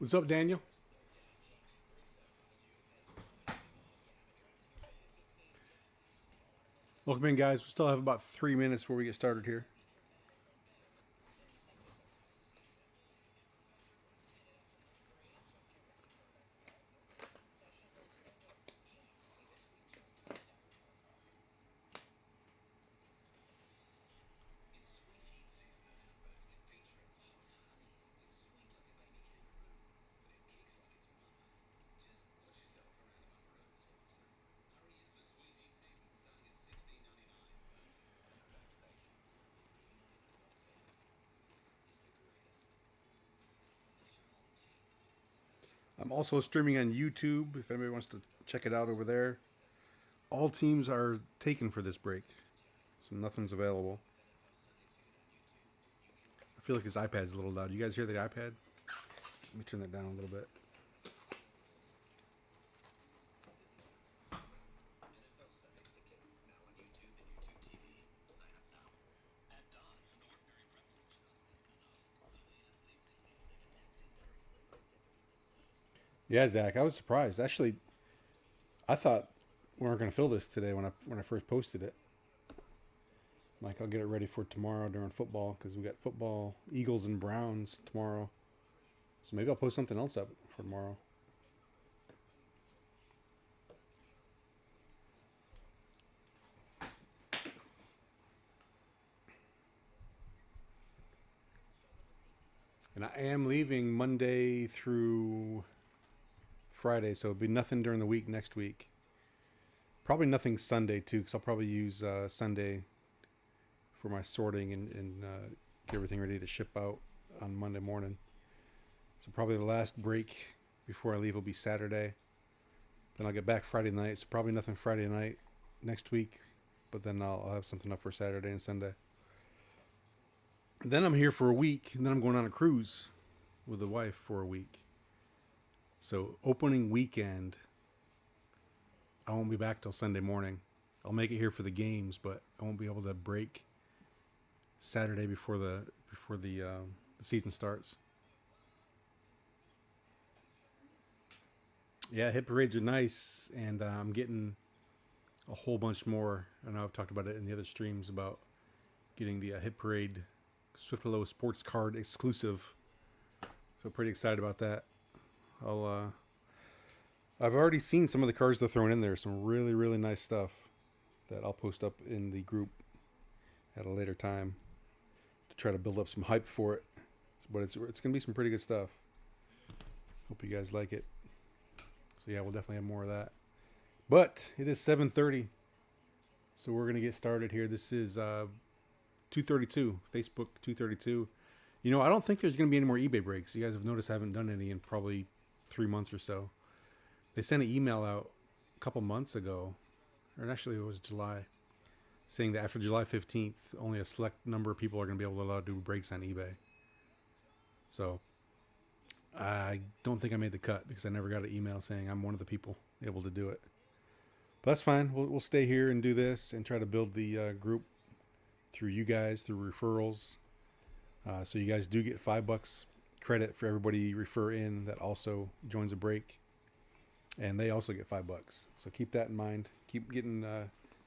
What's up, Daniel? Welcome in, guys. We still have about 3 minutes before we get started here. I'm also streaming on YouTube if anybody wants to check it out over there. All teams are taken for this break, so nothing's available. I feel like this iPad's a little loud. You guys hear the iPad? Let me turn that down a little bit. Yeah, Zach, I was surprised. Actually, I thought we weren't going to fill this today when I first posted it. Like, I'll get it ready for tomorrow during football because we got football, Eagles and Browns tomorrow. So maybe I'll post something else up for tomorrow. And I am leaving Monday through Friday, so it'll be nothing during the week next week. Probably nothing Sunday, too, because I'll probably use Sunday for my sorting and get everything ready to ship out on Monday morning. So probably the last break before I leave will be Saturday. Then I'll get back Friday night, so probably nothing Friday night next week. But then I'll have something up for Saturday and Sunday. Then I'm here for a week, and then I'm going on a cruise with the wife for a week. So opening weekend, I won't be back till Sunday morning. I'll make it here for the games, but I won't be able to break Saturday before the season starts. Yeah, hit parades are nice, and I'm getting a whole bunch more. I know I've talked about it in the other streams about getting the hit parade Swift Hello sports card exclusive. So pretty excited about that. I've already seen some of the cards they're throwing in there. Some really, really nice stuff that I'll post up in the group at a later time to try to build up some hype for it. But it's going to be some pretty good stuff. Hope you guys like it. So yeah, we'll definitely have more of that. But it is 7:30, so we're going to get started here. This is 232, Facebook 232. You know, I don't think there's going to be any more eBay breaks. You guys have noticed I haven't done any in probably 3 months or so. They sent an email out a couple months ago, or actually it was July, saying that after July 15th, only a select number of people are going to be able to allow to do breaks on eBay. So I don't think I made the cut because I never got an email saying I'm one of the people able to do it. But that's fine. We'll stay here and do this and try to build the group through you guys, through referrals. So you guys do get $5 credit for everybody you refer in that also joins a break. And they also get $5. So keep that in mind. Keep getting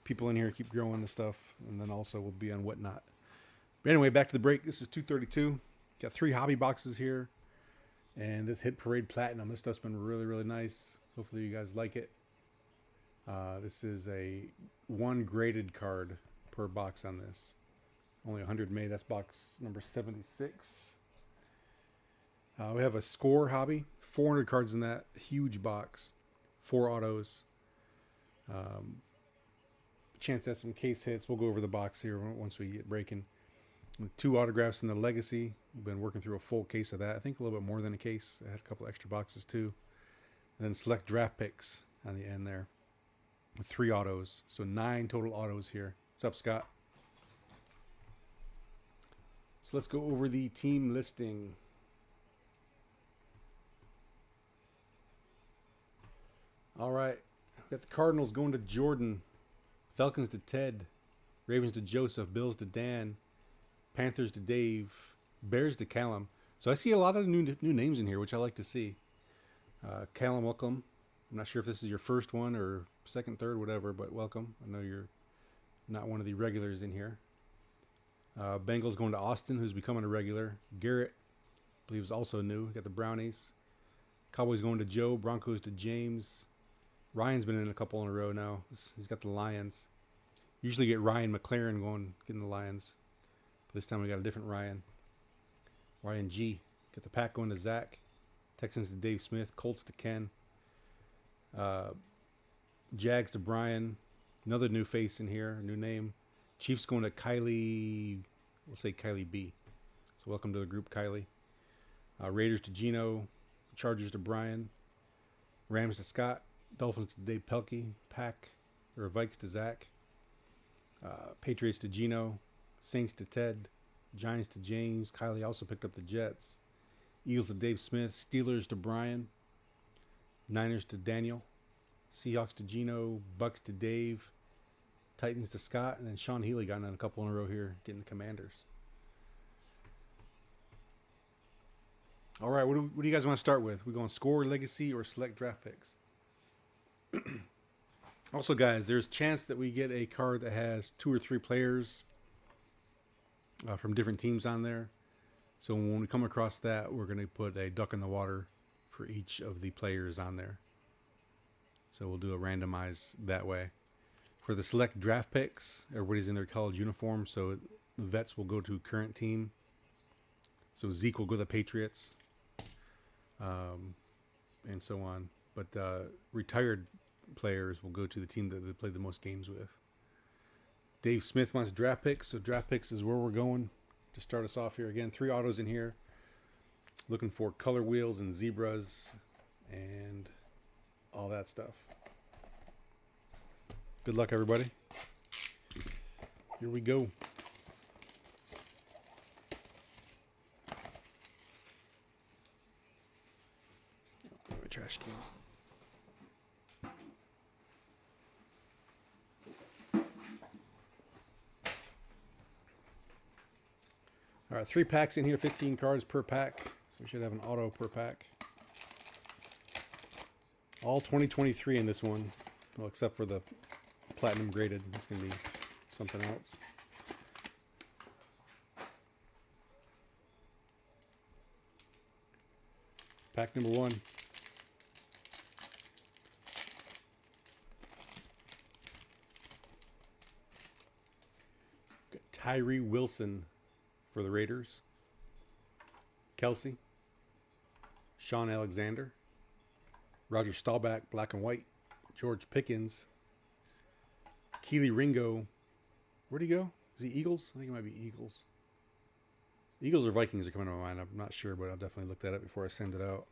people in here, keep growing the stuff. And then also we'll be on Whatnot. But anyway, back to the break. This is 232. Got 3 hobby boxes here. And this Hit Parade Platinum. This stuff's been really, really nice. Hopefully you guys like it. This is a 1 graded card per box on this. Only 100 made. That's box number 76. We have a score hobby. 400 cards in that huge box. 4 autos. Chance at some case hits. We'll go over the box here once we get breaking. 2 autographs in the Legacy. We've been working through a full case of that. I think a little bit more than a case. I had a couple extra boxes too. And then select draft picks on the end there. With 3 autos. So 9 total autos here. What's up, Scott? So let's go over the team listing. All right. We've got the Cardinals going to Jordan. Falcons to Ted. Ravens to Joseph. Bills to Dan. Panthers to Dave. Bears to Callum. So I see a lot of new names in here, which I like to see. Callum, welcome. I'm not sure if this is your first one or second, third, whatever, but welcome. I know you're not one of the regulars in here. Bengals going to Austin, who's becoming a regular. Garrett, I believe, is also new. Got the Brownies. Cowboys going to Joe. Broncos to James. Ryan's been in a couple in a row now. He's got the Lions. Usually get Ryan McLaren getting the Lions. But this time we got a different Ryan. Ryan G. Got the Pack going to Zach. Texans to Dave Smith. Colts to Ken. Jags to Brian. Another new face in here. New name. Chiefs going to Kylie. We'll say Kylie B. So welcome to the group, Kylie. Raiders to Gino. Chargers to Brian. Rams to Scott. Dolphins to Dave Pelkey. Vikes to Zach. Patriots to Gino. Saints to Ted. Giants to James. Kylie also picked up the Jets. Eagles to Dave Smith. Steelers to Brian. Niners to Daniel. Seahawks to Gino. Bucks to Dave. Titans to Scott. And then Sean Healy got in a couple in a row here, getting the Commanders. All right, what do you guys want to start with? We going score, legacy, or select draft picks? Also, guys, there's a chance that we get a card that has 2 or 3 players from different teams on there. So when we come across that, we're going to put a duck in the water for each of the players on there. So we'll do a randomize that way. For the select draft picks, everybody's in their college uniform, so the vets will go to current team. So Zeke will go to the Patriots, and so on. But retired players will go to the team that they played the most games with. Dave Smith wants draft picks, so draft picks is where we're going to start us off here. Again, 3 autos in here. Looking for color wheels and zebras and all that stuff. Good luck, everybody. Here we go. Trash can. All right, 3 packs in here, 15 cards per pack. So we should have an auto per pack. All 2023 in this one. Well, except for the platinum graded. It's going to be something else. Pack number 1. Got Tyree Wilson for the Raiders. Kelsey. Sean Alexander. Roger Staubach, black and white. George Pickens. Keely Ringo. Where'd he go? Is he Eagles? I think it might be Eagles. Eagles or Vikings are coming to my mind. I'm not sure, but I'll definitely look that up before I send it out.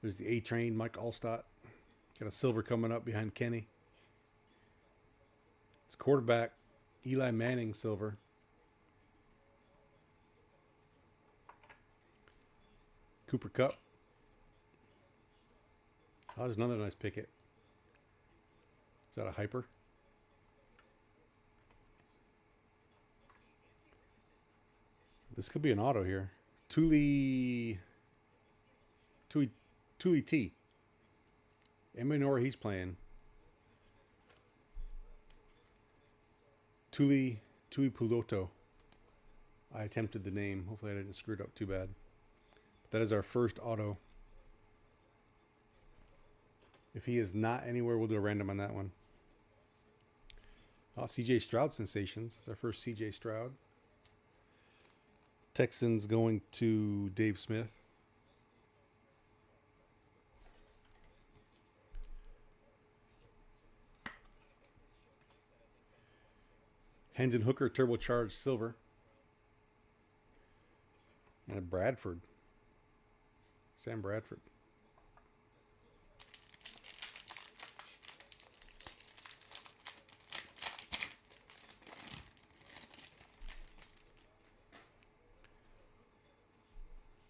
There's the A-Train, Mike Allstott. Got a silver coming up behind Kenny. It's quarterback, Eli Manning, silver. Cooper Kupp. Oh, there's another nice picket. Is that a hyper? This could be an auto here. Tuli T. Anybody know where he's playing? Tuli Puloto. I attempted the name. Hopefully I didn't screw it up too bad. But that is our first auto. If he is not anywhere, we'll do a random on that one. Oh, CJ Stroud sensations. It's our first CJ Stroud. Texans going to Dave Smith. Hendon Hooker, turbocharged silver. And a Bradford. Sam Bradford.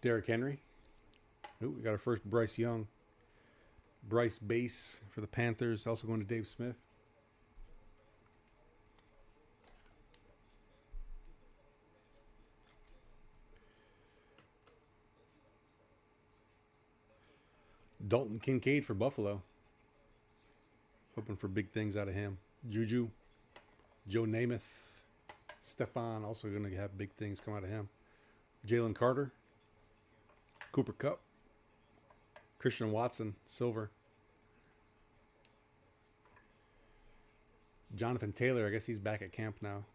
Derrick Henry. Oh, we got our first Bryce Young. Bryce Base for the Panthers. Also going to Dave Smith. Dalton Kincaid for Buffalo. Hoping for big things out of him. Juju. Joe Namath. Stefan, also going to have big things come out of him. Jalen Carter. Cooper Kupp. Christian Watson, silver. Jonathan Taylor, I guess he's back at camp now.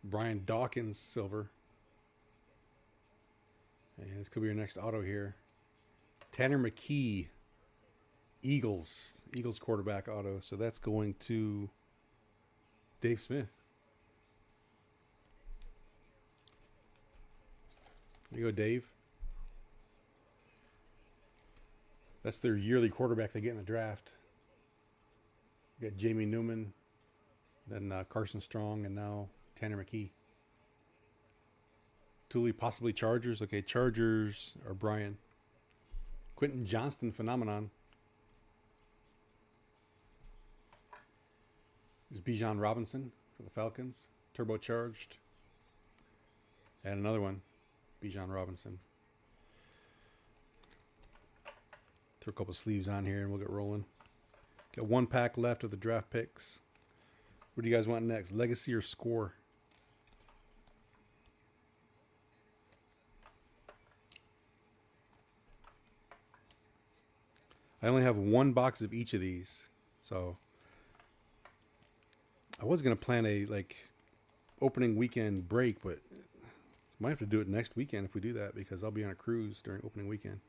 Brian Dawkins, silver. And this could be your next auto here. Tanner McKee, Eagles quarterback auto. So that's going to Dave Smith. There you go, Dave. That's their yearly quarterback they get in the draft. You got Jamie Newman, then Carson Strong, and now Tanner McKee. Thule, possibly Chargers. Okay, Chargers are Brian. Quentin Johnston, phenomenon. There's Bijan Robinson for the Falcons, turbocharged. And another one, Bijan Robinson. Throw a couple sleeves on here and we'll get rolling. Got one pack left of the draft picks. What do you guys want next? Legacy or score? I only have one box of each of these. So I was going to plan a opening weekend break, but might have to do it next weekend if we do that, because I'll be on a cruise during opening weekend.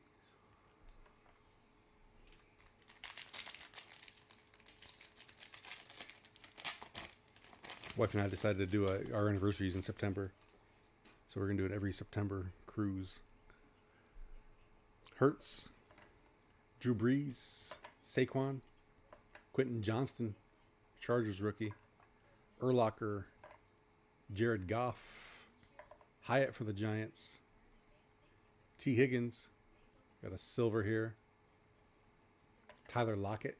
Wife and I decided to do our anniversaries in September. So we're going to do it every September cruise. Hurts, Drew Brees, Saquon, Quentin Johnston, Chargers rookie, Urlacher, Jared Goff, Hyatt for the Giants, T. Higgins, got a silver here, Tyler Lockett,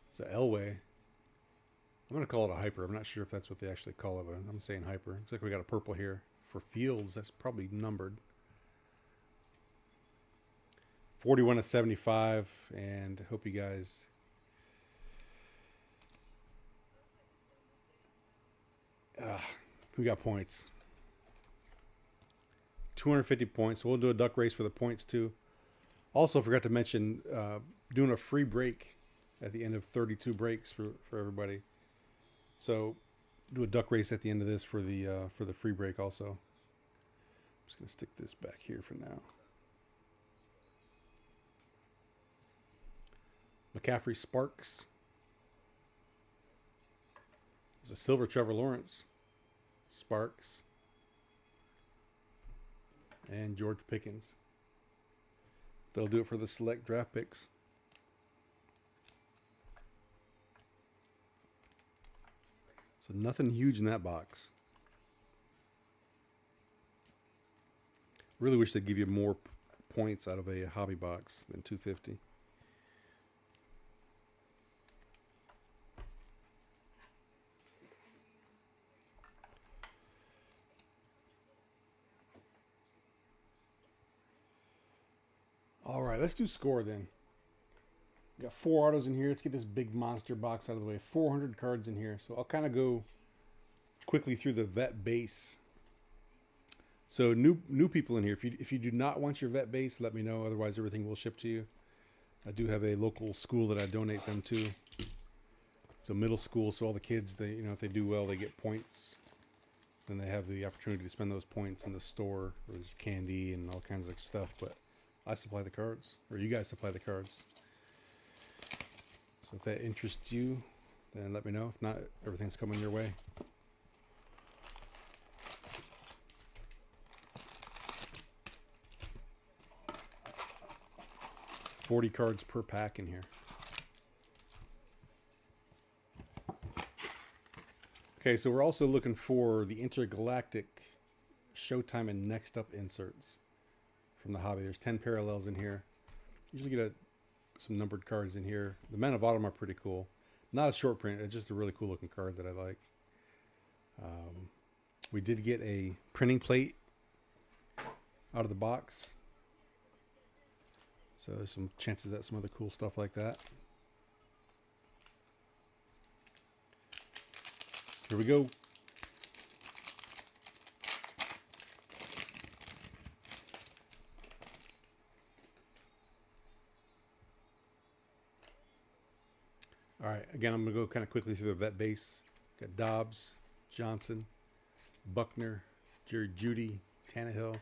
it's a Elway. I'm going to call it a hyper. I'm not sure if that's what they actually call it, but I'm saying hyper. Looks like we got a purple here. For Fields, that's probably numbered. 41/75, and hope you guys we got points. 250 points. So we'll do a duck race for the points too. Also forgot to mention doing a free break at the end of 32 breaks for everybody. So do a duck race at the end of this for the free break also. I'm just gonna stick this back here for now. McCaffrey Sparks. There's a silver Trevor Lawrence. Sparks. And George Pickens. They'll do it for the select draft picks. So nothing huge in that box. Really wish they'd give you more points out of a hobby box than 250. All right, let's do score then. We got 4 autos in here. Let's get this big monster box out of the way. 400 cards in here. So I'll kind of go quickly through the vet base. So new people in here. If you do not want your vet base, let me know. Otherwise, everything will ship to you. I do have a local school that I donate them to. It's a middle school, so all the kids, if they do well, they get points. Then they have the opportunity to spend those points in the store. There's candy and all kinds of stuff, but I supply the cards, or you guys supply the cards. So if that interests you, then let me know. If not, everything's coming your way. $40 cards per pack in here. Okay, so we're also looking for the intergalactic Showtime and Next Up inserts from the hobby. There's 10 parallels in here. Usually get some numbered cards in here. The Men of Autumn are pretty cool. Not a short print. It's just a really cool looking card that I like. We did get a printing plate out of the box. So there's some chances at some other cool stuff like that. Here we go. All right, again, I'm going to go kind of quickly through the vet base. Got Dobbs, Johnson, Buckner, Jerry Jeudy, Tannehill,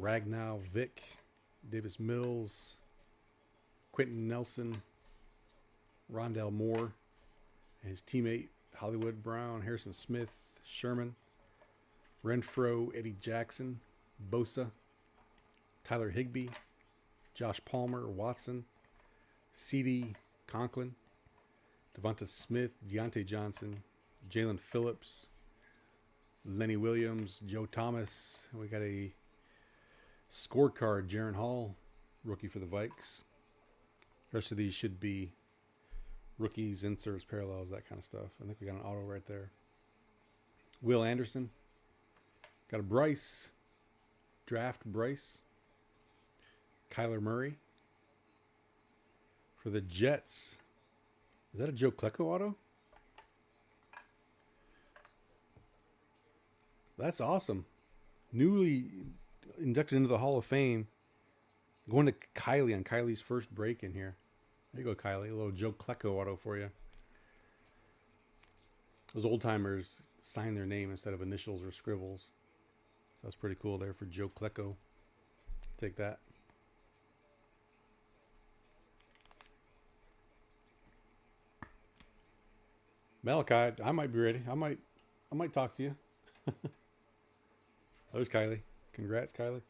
Ragnow, Vick, Davis Mills, Quentin Nelson, Rondell Moore, and his teammate Hollywood Brown, Harrison Smith, Sherman, Renfro, Eddie Jackson, Bosa, Tyler Higbee, Josh Palmer, Watson, CD, Conklin, Devonta Smith, Deontay Johnson, Jalen Phillips, Lenny Williams, Joe Thomas. We got a scorecard, Jaron Hall, rookie for the Vikes. The rest of these should be rookies, inserts, parallels, that kind of stuff. I think we got an auto right there. Will Anderson. Got a Bryce. Draft Bryce. Kyler Murray. For the Jets. Is that a Joe Klecko auto? That's awesome. Newly inducted into the Hall of Fame. Going to Kylie on Kylie's first break in here. There you go, Kylie. A little Joe Klecko auto for you. Those old timers sign their name instead of initials or scribbles. So that's pretty cool there for Joe Klecko. Take that. Malachi, I might be ready. I might talk to you. There's Kylie. Congrats, Kylie.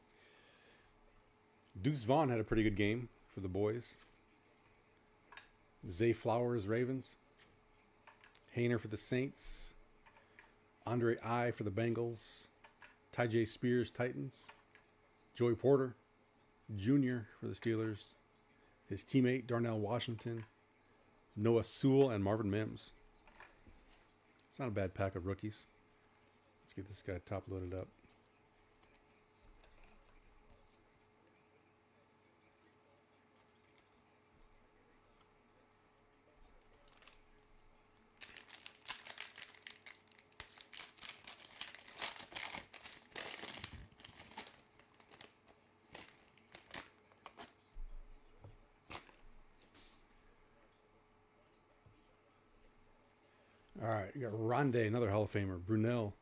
Deuce Vaughn had a pretty good game for the boys. Zay Flowers, Ravens. Hayner for the Saints. Andre I for the Bengals. Tyjae Spears, Titans. Joey Porter Jr. for the Steelers. His teammate, Darnell Washington. Noah Sewell and Marvin Mims. It's not a bad pack of rookies. Let's get this guy top loaded up. All right, you got Rondé, another Hall of Famer. Brunell,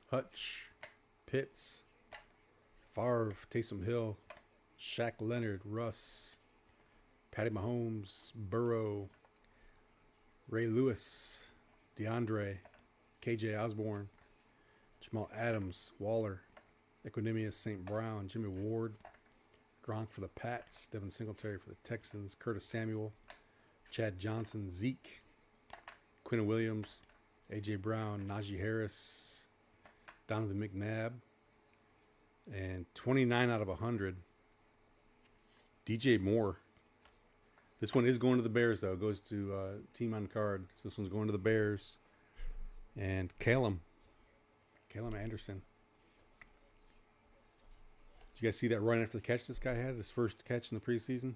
Hutch, Pitts, Favre, Taysom Hill, Shaq Leonard, Russ, Patty Mahomes, Burrow, Ray Lewis, DeAndre, KJ Osborne, Jamal Adams, Waller, Equanimous St. Brown, Jimmy Ward, Gronk for the Pats, Devin Singletary for the Texans, Curtis Samuel, Chad Johnson, Zeke, Quinn Williams, A.J. Brown, Najee Harris, Donovan McNabb, and 29 out of 100, DJ Moore. This one is going to the Bears, though. It goes to Team on Card. So this one's going to the Bears. And Calum Anderson. Did you guys see that run after the catch this guy had? His first catch in the preseason?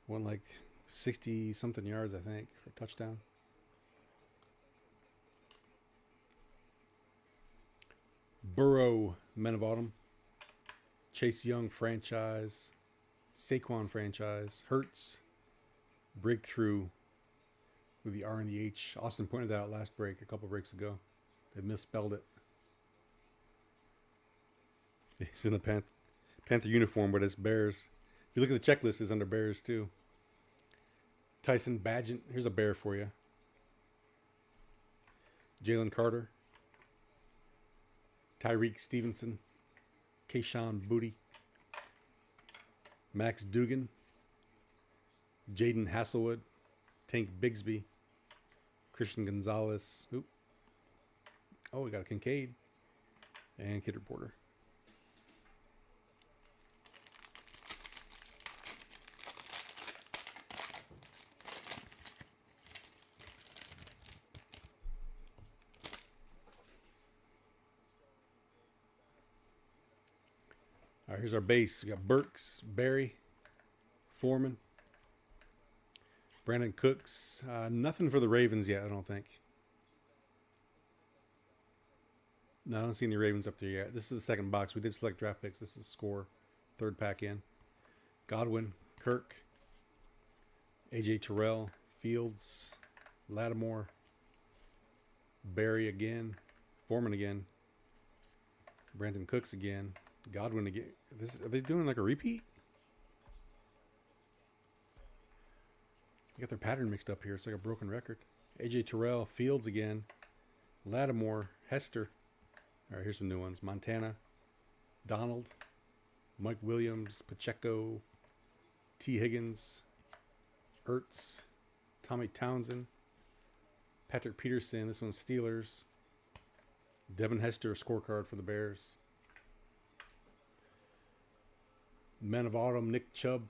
Went like 60-something yards, I think, for a touchdown. Burrow, Men of Autumn. Chase Young, franchise. Saquon, franchise. Hurts, breakthrough with the R and the H. Austin pointed that out last break, a couple breaks ago. They misspelled it. He's in the Panther uniform, but it's Bears. If you look at the checklist, it's under Bears, too. Tyson Bagent, here's a Bear for you. Jalen Carter. Tyreek Stevenson. Kayshawn Booty. Max Dugan. Jaden Hasselwood. Tank Bigsby. Christian Gonzalez. Oop. Oh, we got a Kincaid. And Kid Reporter. right, here's our base. We got Burks, Barry, Foreman, Brandon Cooks. Nothing for the Ravens yet, I don't think. No, I don't see any Ravens up there yet. This is the second box. We did select draft picks. This is score. Third pack in. Godwin, Kirk, AJ Terrell, Fields, Lattimore, Barry again, Foreman again, Brandon Cooks again, Godwin again. Are they doing like a repeat? They got their pattern mixed up here. It's like a broken record. AJ Terrell, Fields again, Lattimore, Hester. All right, here's some new ones. Montana, Donald, Mike Williams, Pacheco, T. Higgins, Ertz, Tommy Townsend, Patrick Peterson. This one's Steelers. Devin Hester, scorecard for the Bears. Men of Autumn, Nick Chubb.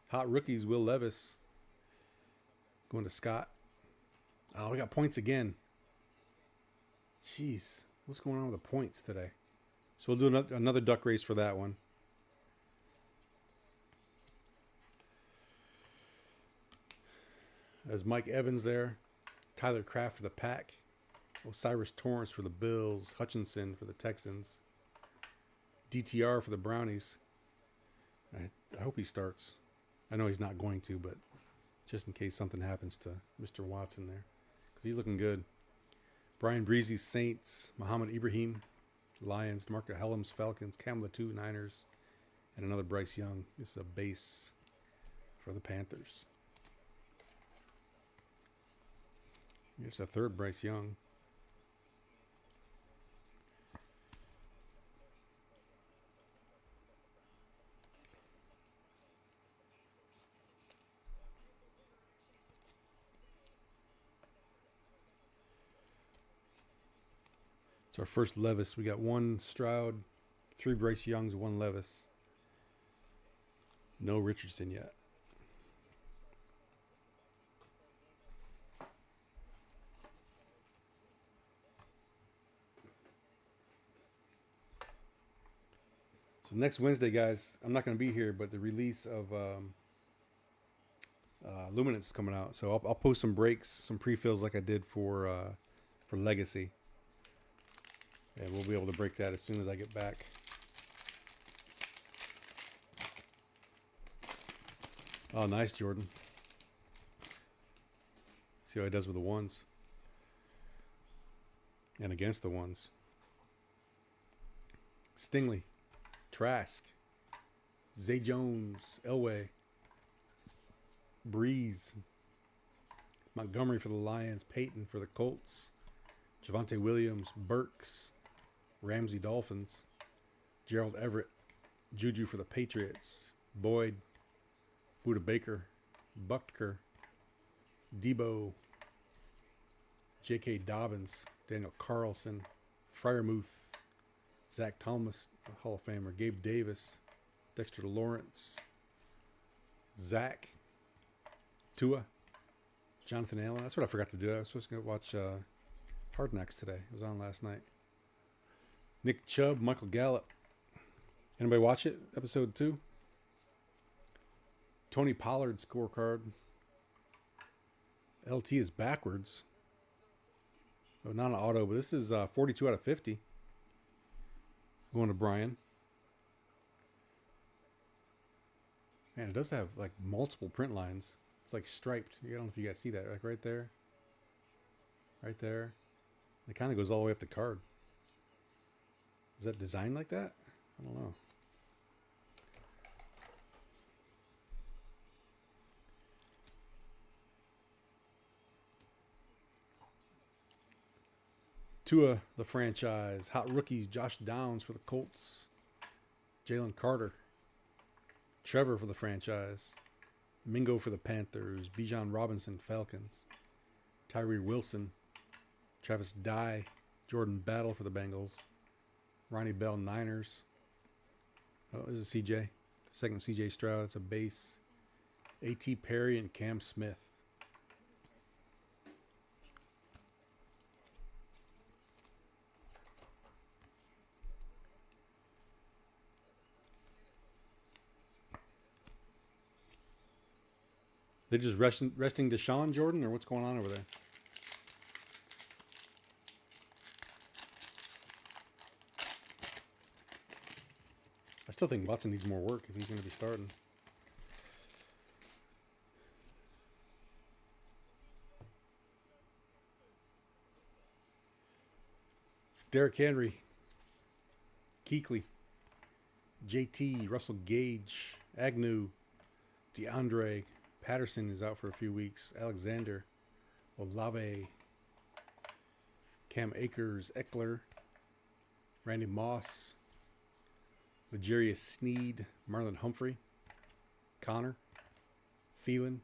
Hot rookies, Will Levis. Going to Scott. Oh, we got points again. Jeez, what's going on with the points today? So we'll do another duck race for that one. There's Mike Evans there. Tyler Kraft for the Pack. Osiris Torrance for the Bills. Hutchinson for the Texans. DTR for the Brownies. I hope he starts. I know he's not going to, but just in case something happens to Mr. Watson there. Because he's looking good. Brian Breezy, Saints. Muhammad Ibrahim, Lions. DeMarco Helms, Falcons. Cam Latu, Niners. And another Bryce Young. This is a base for the Panthers. It's a third Bryce Young. It's our first Levis. We got one Stroud, 3 Bryce Youngs, 1 Levis. No Richardson yet. So next Wednesday, guys, I'm not going to be here, but the release of Luminance is coming out. So I'll post some breaks, some pre-fills like I did for Legacy. And we'll be able to break that as soon as I get back. Oh, nice, Jordan. See how he does with the ones. And against the ones. Stingley. Trask. Zay Jones. Elway. Breeze. Montgomery for the Lions. Peyton for the Colts. Javonte Williams. Burks. Ramsey Dolphins. Gerald Everett. Juju for the Patriots. Boyd. Buda Baker. Butker. Debo. J.K. Dobbins. Daniel Carlson. Freiermuth. Zach Thomas, Hall of Famer. Gabe Davis. Dexter Lawrence. Zach. Tua. Jonathan Allen. That's what I forgot to do. I was supposed to go watch Hard Knocks today. It was on last night. Nick Chubb. Michael Gallup. Anybody watch it? Episode 2. Tony Pollard scorecard. LT is backwards. Oh, not an auto, but this is 42 out of 50. Going to Brian. Man, it does have like multiple print lines. It's like striped. I don't know if you guys see that. Like right there. Right there. It kind of goes all the way up the card. Is that designed like that? I don't know. Tua, the franchise. Hot rookies. Josh Downs for the Colts. Jalen Carter. Trevor for the franchise. Mingo for the Panthers. Bijan Robinson, Falcons. Tyree Wilson. Travis Dye. Jordan Battle for the Bengals. Ronnie Bell, Niners. Oh, there's a CJ. Second CJ Stroud. It's a base. A.T. Perry and Cam Smith. They're just resting Deshaun Jordan, or what's going on over there? I still think Watson needs more work if he's going to be starting. Derrick Henry, Kuechly, JT, Russell Gage, Agnew, DeAndre, Patterson is out for a few weeks, Alexander, Olave, Cam Akers, Eckler, Randy Moss, L'Jarius Sneed, Marlon Humphrey, Connor, Thielen,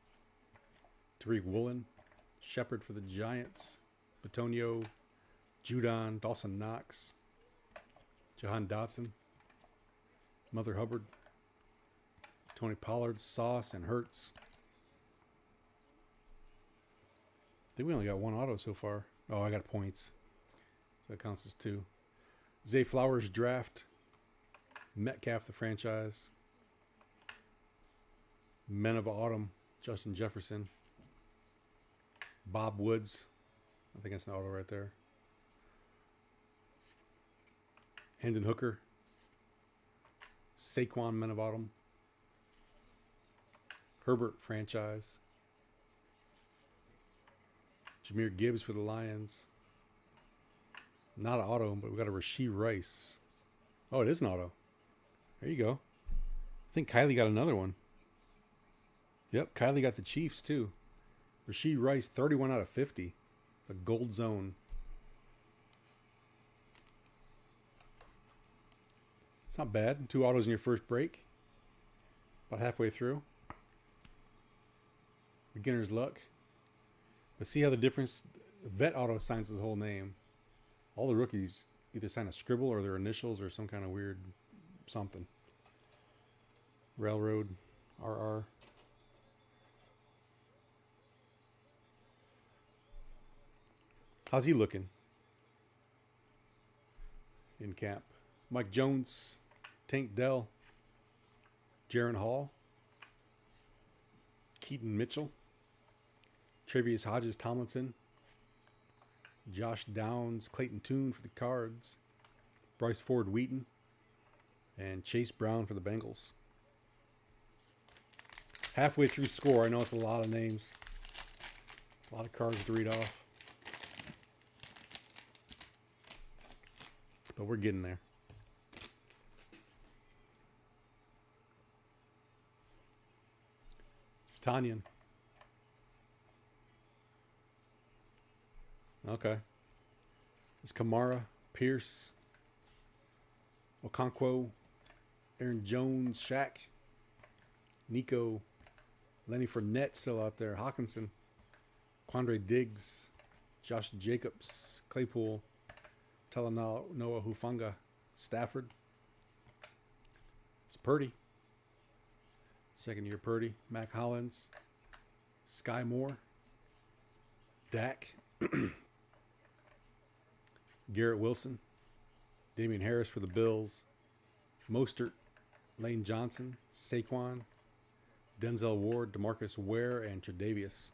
Tariq Woolen, Shepard for the Giants, Batonio, Judon, Dawson Knox, Jahan Dotson, Mother Hubbard, Tony Pollard, Sauce, and Hurts. I think we only got one auto so far. Oh, I got points. So that counts as 2. Zay Flowers draft. Metcalf the franchise. Men of Autumn, Justin Jefferson. Bob Woods. I think that's an auto right there. Hendon Hooker. Saquon, Men of Autumn. Herbert franchise. Jahmyr Gibbs for the Lions. Not an auto, but we got a Rashee Rice. Oh, it is an auto. There you go. I think Kylie got another one. Yep, Kylie got the Chiefs too. Rashee Rice, 31 out of 50. The gold zone. It's not bad. 2 autos in your first break. About halfway through. Beginner's luck. But see how the difference... Vet auto signs his whole name. All the rookies either sign a scribble or their initials or some kind of weird something. Railroad, RR. How's he looking in camp? Mike Jones, Tank Dell, Jaron Hall, Keaton Mitchell, Travius Hodges Tomlinson, Josh Downs, Clayton Tune for the Cards, Bryce Ford Wheaton, and Chase Brown for the Bengals. Halfway through score, I know it's a lot of names, a lot of cards to read off. But we're getting there. Tanyan. Okay. It's Kamara, Pierce, Okonkwo, Aaron Jones, Shaq, Nico, Lenny Fournette still out there, Hawkinson, Quandre Diggs, Josh Jacobs, Claypool, Talanoa Hufanga, Stafford. It's Purdy. Second year Purdy. Mac Hollins. Sky Moore. Dak. Garrett Wilson. Damian Harris for the Bills. Mostert. Lane Johnson. Saquon. Denzel Ward. DeMarcus Ware. And Tre'Davious.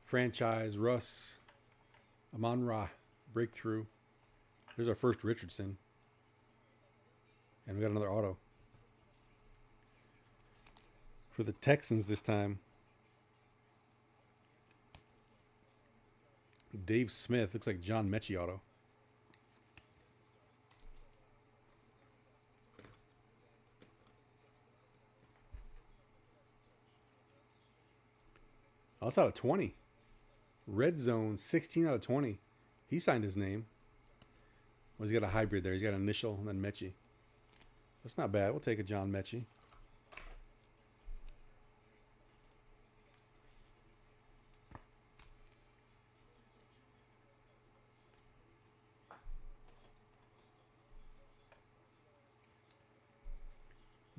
Franchise Russ. Amon-Ra, breakthrough. There's our first Richardson. And we got another auto. For the Texans this time. Dave Smith. Looks like John Mechie auto. Oh, that's out of 20. Red Zone, 16 out of 20. He signed his name. Well, he's got a hybrid there. He's got an initial and then Mechie. That's not bad. We'll take a John Mechie.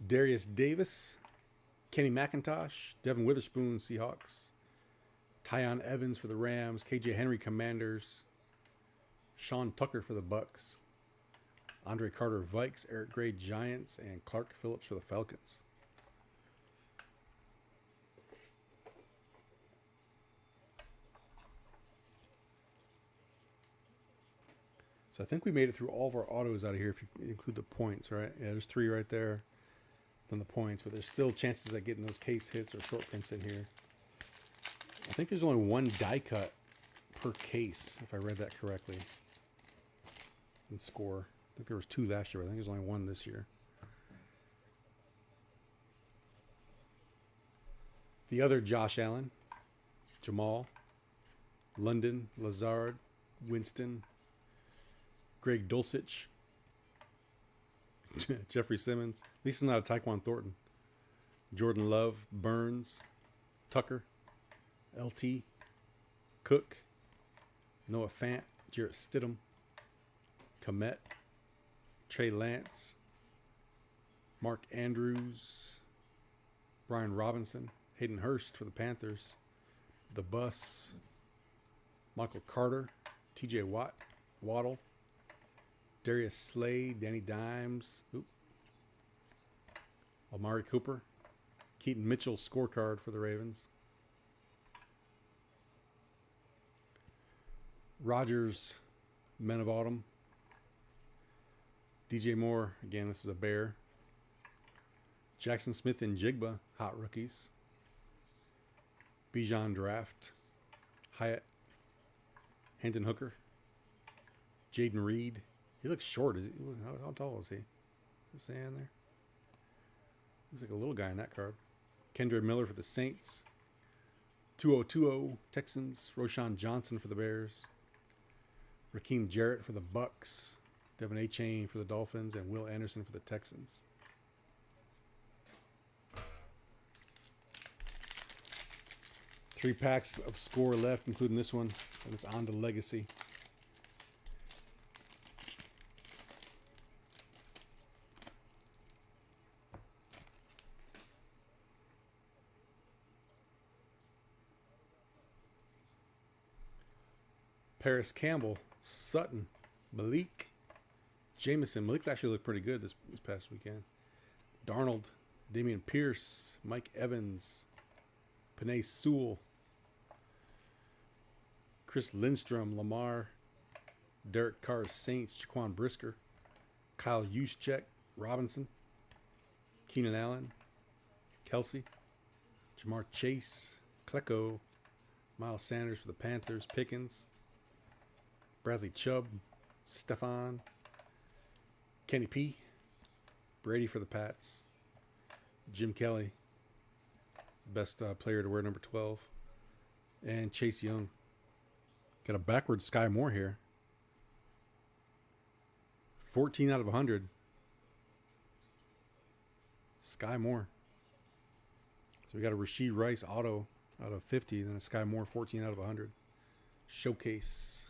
Darius Davis, Kenny McIntosh, Devin Witherspoon, Seahawks. Tyon Evans for the Rams, KJ Henry Commanders, Sean Tucker for the Bucks, Andre Carter Vikes, Eric Gray Giants, and Clark Phillips for the Falcons. So I think we made it through all of our autos out of here if you include the points, right? Yeah, there's 3 right there. Then the points, but there's still chances at getting those case hits or short prints in here. I think there's only 1 die cut per case, if I read that correctly. And score. I think there was 2 last year, but I think there's only 1 this year. The other Josh Allen, Jamal, London, Lazard, Winston, Greg Dulcich, Jeffrey Simmons. At least it's not a Tyquan Thornton. Jordan Love, Burns, Tucker, LT, Cook, Noah Fant, Jarrett Stidham, Komet, Trey Lance, Mark Andrews, Brian Robinson, Hayden Hurst for the Panthers, The Bus, Michael Carter, TJ Waddle, Darius Slay, Danny Dimes, Amari Cooper, Keaton Mitchell scorecard for the Ravens, Rogers, Men of Autumn, DJ Moore, again, this is a Bear, Jackson Smith and Jigba, hot rookies, Bijan Draft, Hyatt, Hendon Hooker, Jaden Reed. He looks short. Is he? How tall is he? What's he in there? Looks like a little guy in that card. Kendra Miller for the Saints. 2020 Texans. Roshan Johnson for the Bears. Rakeem Jarrett for the Bucks. Devin A-Chain for the Dolphins. And Will Anderson for the Texans. Three packs of score left, including this one. And it's on to Legacy. Paris Campbell, Sutton, Malik, Jameson. Malik actually looked pretty good this past weekend. Darnold, Damian Pierce, Mike Evans, Penei Sewell, Chris Lindstrom, Lamar, Derek Carr, Saints, Jaquan Brisker, Kyle Juszczyk, Robinson, Keenan Allen, Kelsey, Jamar Chase, Klecko, Miles Sanders for the Panthers, Pickens, Bradley Chubb, Stephon, Kenny P, Brady for the Pats, Jim Kelly, best player to wear number 12, and Chase Young. Got a backwards Sky Moore here. 14 out of 100. Sky Moore. So we got a Rashee Rice auto out of 50, then a Sky Moore 14 out of 100. Showcase.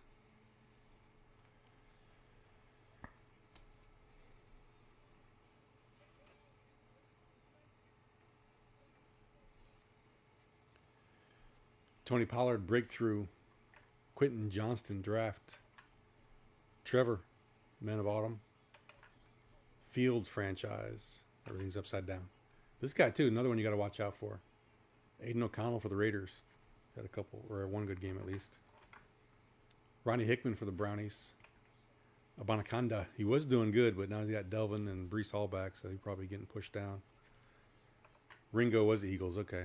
Tony Pollard breakthrough. Quentin Johnston draft. Trevor, Men of Autumn. Fields franchise. Everything's upside down. This guy too, another one you got to watch out for. Aiden O'Connell for the Raiders. Had a couple, or one good game at least. Ronnie Hickman for the Brownies. Abanikanda. He was doing good, but now he's got Delvin and Breece Hall back, so he's probably getting pushed down. Ringo was the Eagles. Okay.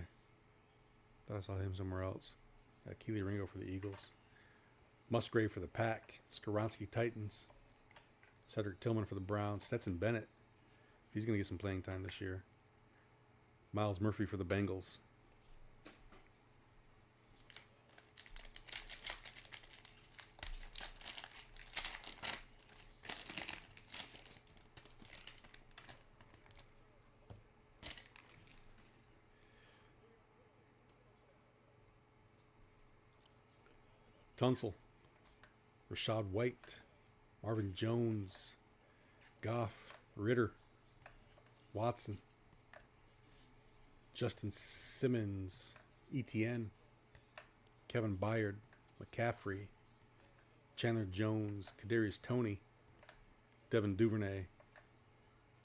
Thought I saw him somewhere else. Keely Ringo for the Eagles. Musgrave for the Pack. Skoronski Titans. Cedric Tillman for the Browns. Stetson Bennett. He's going to get some playing time this year. Miles Murphy for the Bengals. Tunsil, Rashad White, Marvin Jones, Goff, Ritter, Watson, Justin Simmons, ETN, Kevin Byard, McCaffrey, Chandler Jones, Kadarius Toney, Devin Duvernay,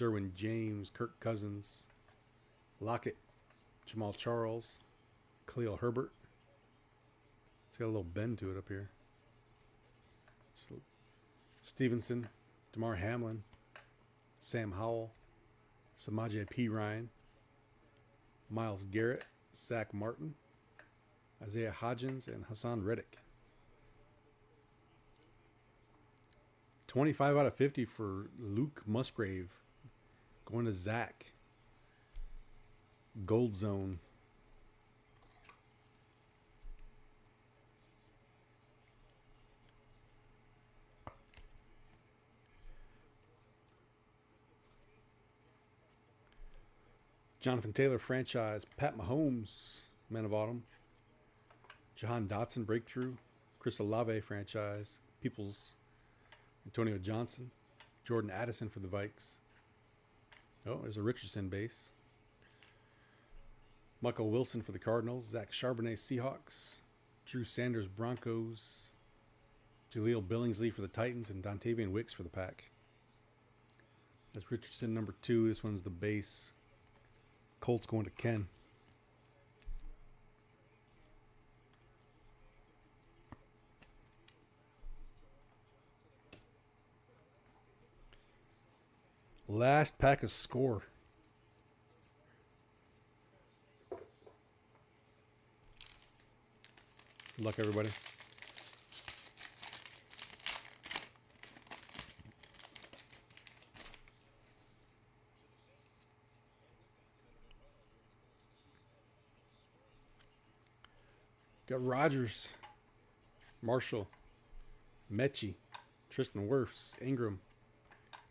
Derwin James, Kirk Cousins, Lockett, Jamal Charles, Khalil Herbert. It's got a little bend to it up here. Stevenson, DeMar Hamlin, Sam Howell, Samaje P. Ryan, Myles Garrett, Zach Martin, Isaiah Hodgins, and Hassan Reddick. 25 out of 50 for Luke Musgrave. Going to Zach. Gold Zone. Jonathan Taylor franchise. Pat Mahomes, Man of Autumn. Jahan Dotson breakthrough. Chris Olave franchise. Peoples. Antonio Johnson. Jordan Addison for the Vikes. Oh, there's a Richardson base. Michael Wilson for the Cardinals. Zach Charbonnet Seahawks. Drew Sanders Broncos. Jaleel Billingsley for the Titans. And Dontavian Wicks for the Pack. That's Richardson number 2. This one's the base. Colts going to Ken. Last pack of score. Good luck, everybody. Got Rodgers, Marshall, Mechie, Tristan Wirfs, Ingram,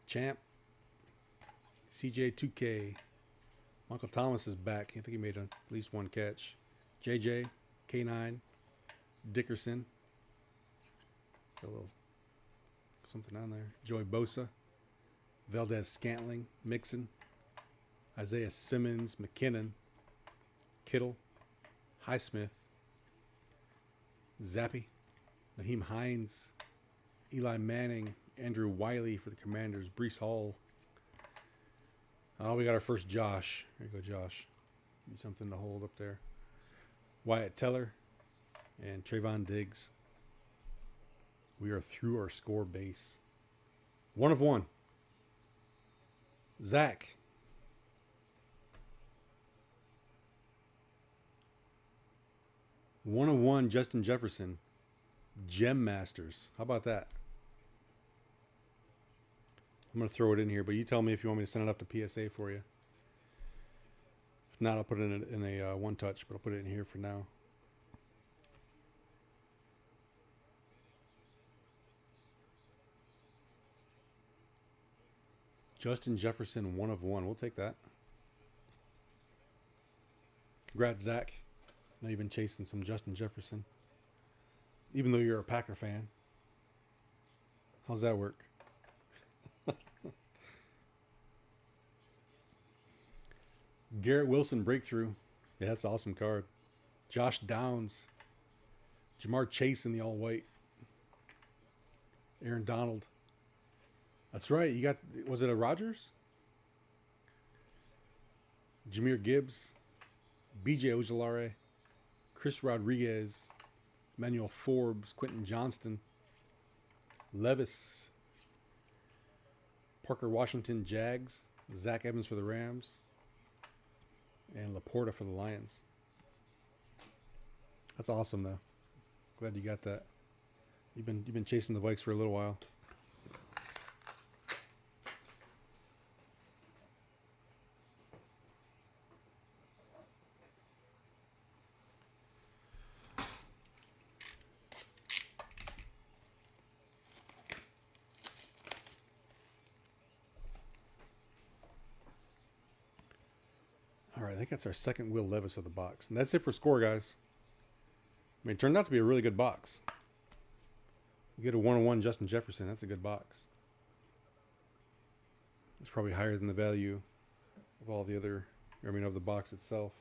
Champ, CJ2K, Michael Thomas is back. I think he made at least one catch. JJ, K9, Dickerson. Got a little something on there. Joey Bosa, Valdez Scantling, Mixon, Isaiah Simmons, McKinnon, Kittle, Highsmith, Zappy, Naheem Hines, Eli Manning, Andrew Wiley for the Commanders, Breece Hall. Oh, we got our first Josh. There you go, Josh. Need something to hold up there. Wyatt Teller and Trayvon Diggs. We are through our score base. 1 of 1. Zach. One of 1, Justin Jefferson. Gem Masters. How about that? I'm going to throw it in here, but you tell me if you want me to send it up to PSA for you. If not, I'll put it in a one touch, but I'll put it in here for now. Justin Jefferson, 1 of 1. We'll take that. Congrats, Zach. I know you've been chasing some Justin Jefferson. Even though you're a Packer fan. How's that work? Garrett Wilson breakthrough. Yeah, that's an awesome card. Josh Downs. Jamar Chase in the all white. Aaron Donald. That's right. You got, was it a Rodgers? Jahmyr Gibbs. BJ Ojolari. Chris Rodriguez. Emmanuel Forbes. Quentin Johnston. Levis. Parker Washington Jags. Zach Evans for the Rams. And Laporta for the Lions. That's awesome, though. Glad you got that. You've been chasing the Vikes for a little while. All right, I think that's our second Will Levis of the box. And that's it for score, guys. I mean, it turned out to be a really good box. You get a 1-on-1 Justin Jefferson. That's a good box. It's probably higher than the value of all the other, of the box itself.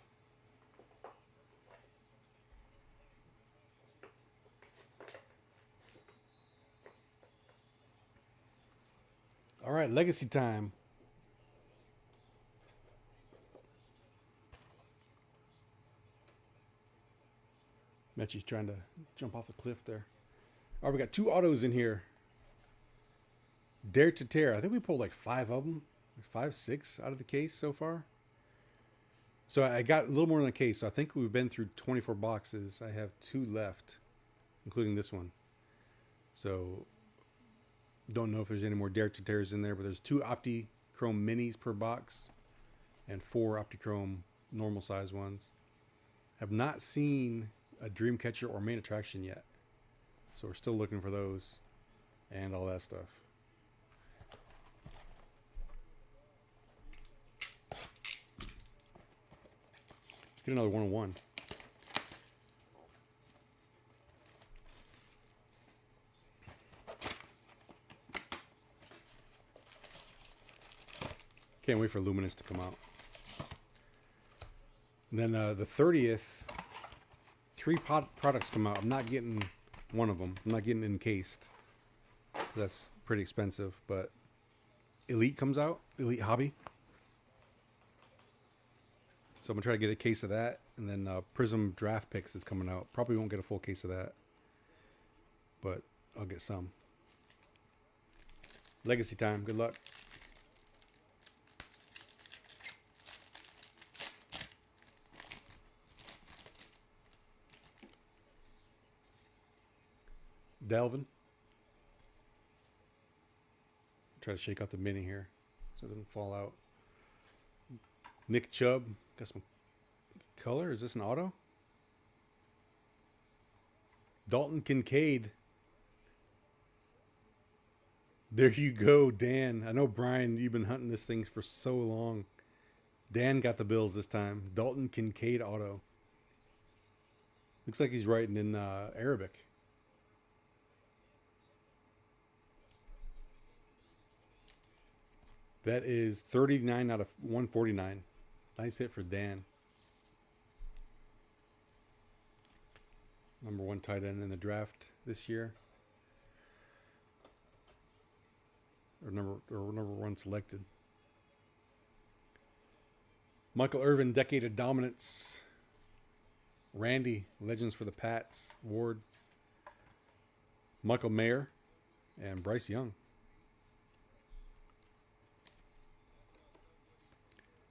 All right, legacy time. Mechie's trying to jump off the cliff there. All right, we got 2 autos in here. Dare to Tear. I think we pulled like 5 of them, 5, 6 out of the case so far. So I got a little more than a case. So I think we've been through 24 boxes. I have 2 left, including this one. So don't know if there's any more Dare to Tears in there, but there's 2 Optichrome minis per box and 4 Optichrome normal size ones. Have not seen a Dreamcatcher or Main Attraction yet. So we're still looking for those and all that stuff. Let's get another 101. Can't wait for Luminous to come out. And then the 30th, 3 products come out. I'm not getting one of them. I'm not getting encased. That's pretty expensive, but Elite comes out. Elite Hobby. So I'm going to try to get a case of that. And then Prism Draft Picks is coming out. Probably won't get a full case of that, but I'll get some. Legacy time. Good luck. Delvin. Try to shake out the mini here so it doesn't fall out. Nick Chubb. Got some color. Is this an auto? Dalton Kincaid. There you go, Dan. I know, Brian, you've been hunting this thing for so long. Dan got the Bills this time. Dalton Kincaid auto. Looks like he's writing in Arabic. That is 39 out of 149. Nice hit for Dan. Number 1 tight end in the draft this year. Or number 1 selected. Michael Irvin, Decade of Dominance. Randy, Legends for the Pats. Ward. Michael Mayer. And Bryce Young.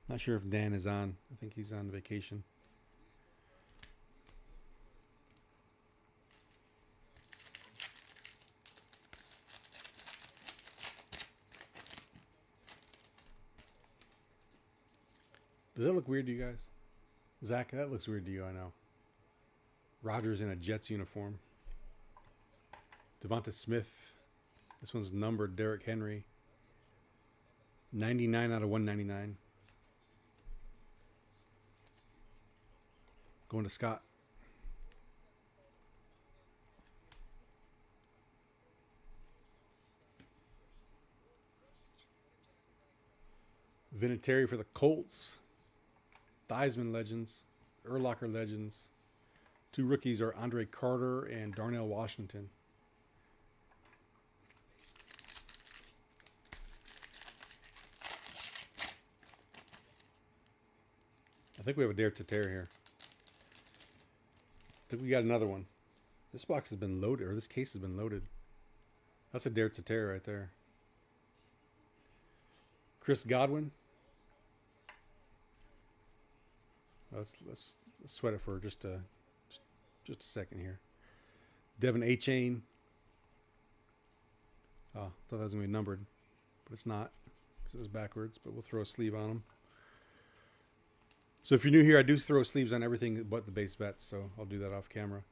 Not sure if Dan is on. I think he's on vacation. Does that look weird to you guys? Zach, that looks weird to you, I know. Rodgers in a Jets uniform. Devonta Smith. This one's numbered. Derrick Henry. 99 out of 199. Going to Scott. Vinatieri for the Colts. Theismann Legends. Urlacher Legends. 2 rookies are Andre Carter and Darnell Washington. I think we have a Dare to Tear here. I think we got another one. This box has been loaded, or this case has been loaded. That's a Dare to Tear right there. Chris Godwin. Let's sweat it for just a second here. Devin A-Chain. Oh, I thought that was going to be numbered, but it's not because it was backwards, but we'll throw a sleeve on them. So if you're new here, I do throw sleeves on everything but the base bets, so I'll do that off camera.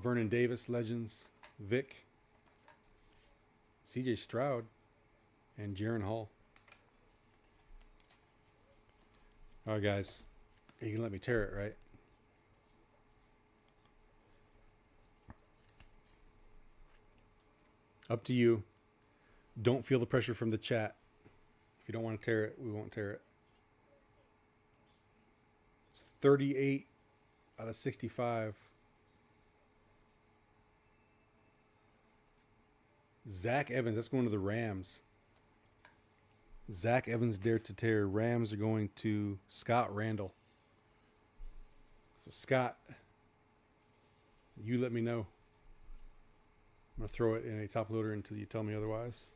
Vernon Davis, Legends. Vic. CJ Stroud. And Jaron Hall. All right, guys. You can let me tear it, right? Up to you. Don't feel the pressure from the chat. If you don't want to tear it, we won't tear it. It's 38 out of 65. Zach Evans, that's going to the Rams. Zach Evans, Dare to Tear. Rams are going to Scott Randall. So Scott, you let me know. I'm going to throw it in a top loader until you tell me otherwise.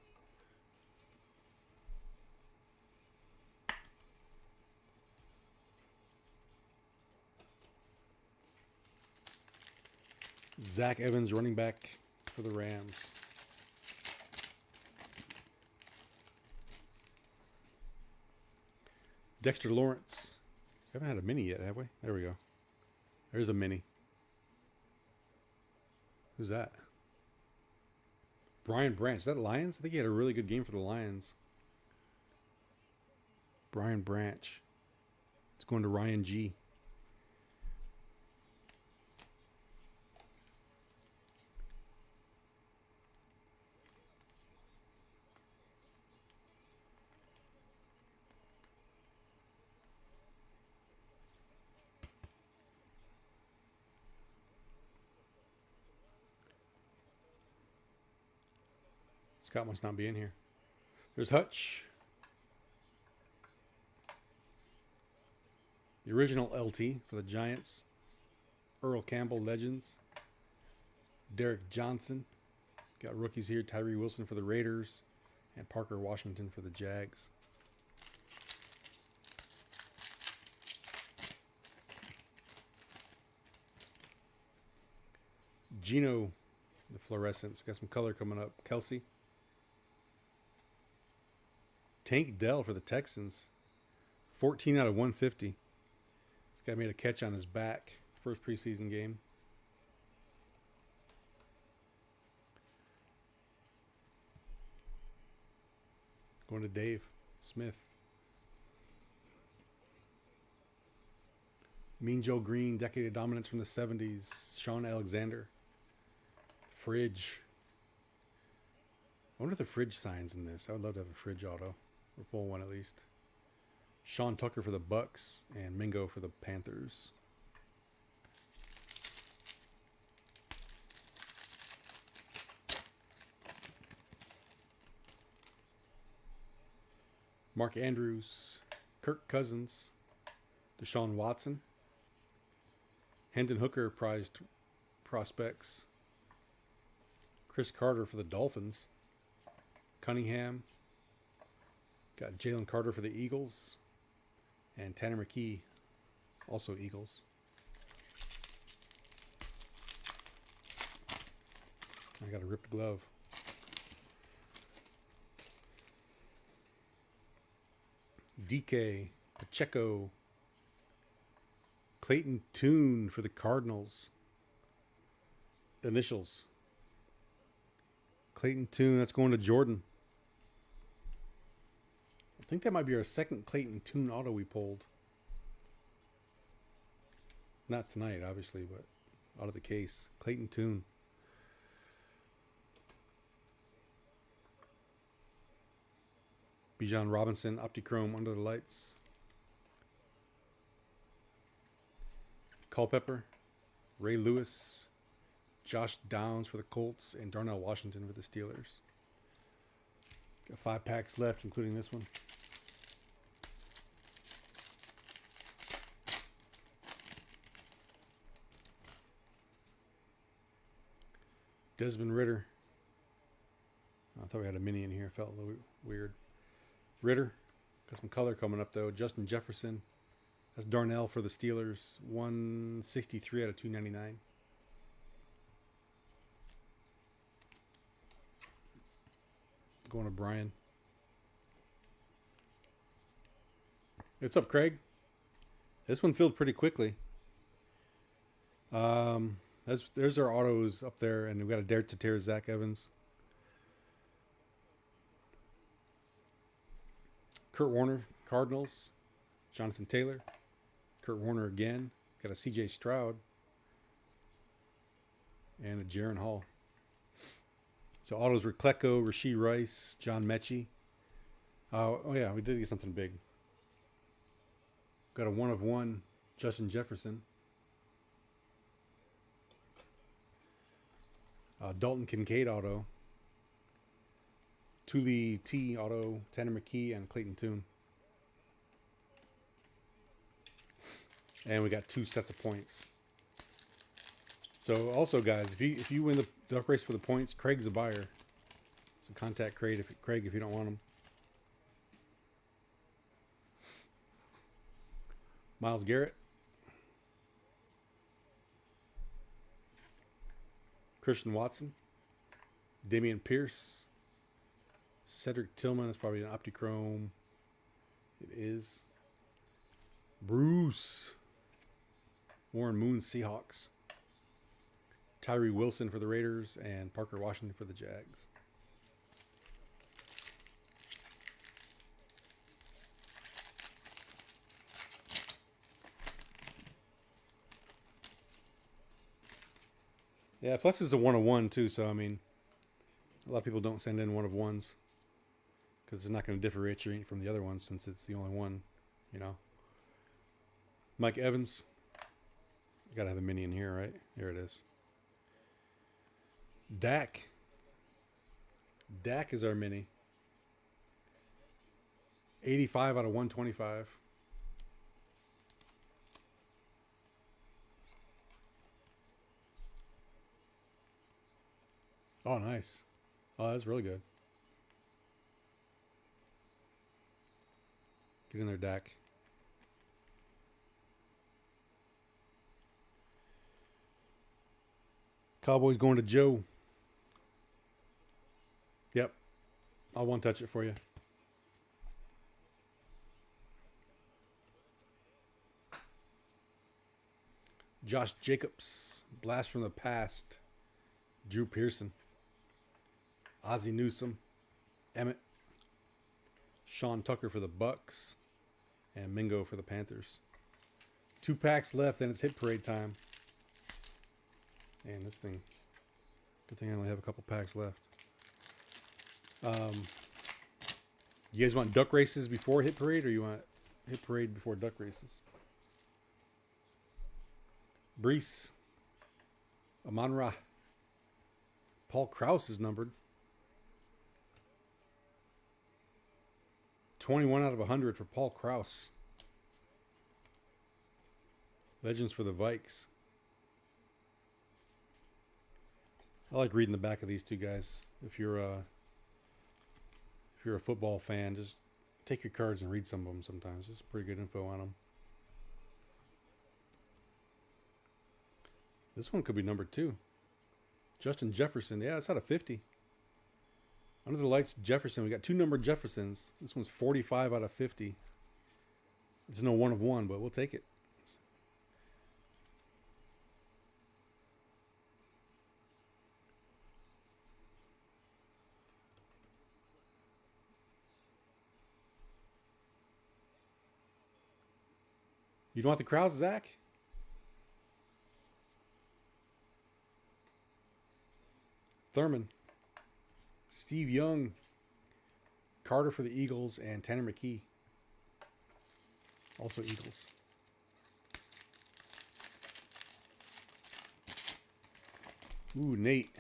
Zach Evans, running back for the Rams. Dexter Lawrence. We haven't had a mini yet, have we? There we go. There's a mini. Who's that? Brian Branch. Is that Lions? I think he had a really good game for the Lions. Brian Branch. It's going to Ryan G. Scott must not be in here. There's Hutch. The original LT for the Giants. Earl Campbell, Legends. Derek Johnson. Got rookies here. Tyree Wilson for the Raiders. And Parker Washington for the Jags. Gino, the fluorescence. We got some color coming up. Kelsey. Tank Dell for the Texans. 14 out of 150. This guy made a catch on his back. First preseason game. Going to Dave Smith. Mean Joe Green, decade of dominance from the 70s. Sean Alexander. Fridge. I wonder if the Fridge signs in this. I would love to have a Fridge auto. Or pull one at least. Sean Tucker for the Bucks and Mingo for the Panthers. Mark Andrews, Kirk Cousins, Deshaun Watson, Hendon Hooker prized prospects, Chris Carter for the Dolphins, Cunningham, got Jalen Carter for the Eagles, and Tanner McKee, also Eagles. I got a ripped glove. DK, Pacheco, Clayton Tune for the Cardinals. Initials. Clayton Tune, that's going to Jordan. I think that might be our second Clayton Tune auto we pulled. Not tonight, obviously, but out of the case. Clayton Tune. Bijan Robinson, Optichrome, Under the Lights. Culpepper, Ray Lewis, Josh Downs for the Colts, and Darnell Washington for the Steelers. Got 5 packs left, including this one. Desmond Ritter. I thought we had a mini in here. Felt a little weird. Ritter. Got some color coming up, though. Justin Jefferson. That's Darnell for the Steelers. 163 out of 299. Going to Brian. What's up, Craig? This one filled pretty quickly. There's our autos up there, and we've got a Dare to Tear Zach Evans. Kurt Warner, Cardinals. Jonathan Taylor. Kurt Warner again. Got a CJ Stroud. And a Jaron Hall. So autos were Klecko, Rashee Rice, John Mechie. Oh yeah, we did get something big. Got a 1 of 1, Justin Jefferson. Dalton Kincaid auto. Thule T auto, Tanner McKee, and Clayton Tune. And we got 2 sets of points. So also, guys, if you win the duck race for the points, Craig's a buyer. So contact Craig if you don't want him. Myles Garrett. Christian Watson, Damian Pierce, Cedric Tillman. That's probably an Optichrome. It is. Bruce. Warren Moon, Seahawks. Tyree Wilson for the Raiders, and Parker Washington for the Jags. Yeah, plus it's a 1-of-1 too, so I mean, a lot of people don't send in 1-of-1s because it's not going to differentiate from the other ones since it's the only one, you know. Mike Evans. Gotta have a mini in here, right? Here it is. Dak. Dak is our mini. 85 out of 125. Oh, nice. Oh, that's really good. Get in there, Dak. Cowboys going to Joe. Yep. I'll one touch it for you. Josh Jacobs. Blast from the past. Drew Pearson. Ozzie Newsome. Emmett. Sean Tucker for the Bucks. And Mingo for the Panthers. 2 packs left, and it's hit parade time. And this thing, good thing I only have a couple packs left. You guys want duck races before hit parade, or you want hit parade before duck races? Brees, Amon-Ra, Paul Krause is numbered. 21 out of 100 for Paul Krause. Legends for the Vikes. I like reading the back of these two guys. If you're a football fan, just take your cards and read some of them sometimes. It's pretty good info on them. This one could be number 2. Justin Jefferson. Yeah, it's out of 50. Under the lights, Jefferson. We got 2 numbered Jeffersons. This one's 45 out of 50. It's no 1-of-1, but we'll take it. You don't want the crowds, Zach? Thurman. Steve Young. Carter for the Eagles, and Tanner McKee. Also Eagles. Ooh, Nate.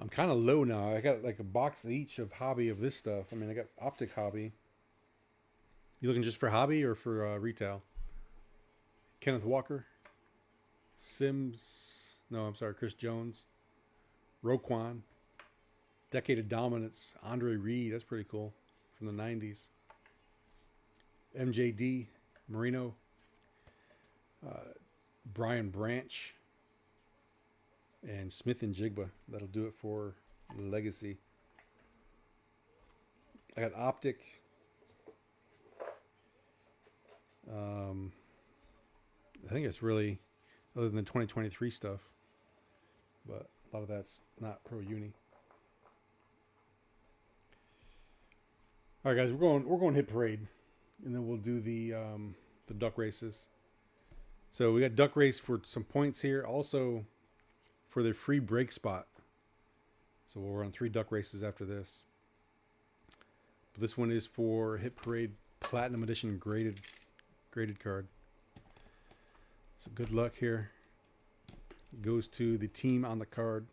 I'm kind of low now. I got like a box each of hobby of this stuff. I mean, I got Optic Hobby. You looking just for hobby or for retail? Kenneth Walker. Sims. No, I'm sorry. Chris Jones. Roquan. Decade of Dominance. Andre Reed. That's pretty cool. From the 90s. MJD. Marino. Brian Branch. And Smith and Jigba. That'll do it for Legacy. I got Optic. I think it's really, other than the 2023 stuff, but a lot of that's not pro uni. All right, guys, we're going hit parade, and then we'll do the duck races. So we got duck race for some points here, also for the free break spot. So we'll run 3 duck races after this. But this one is for hit parade platinum edition graded card. So good luck here. Goes to the team on the card.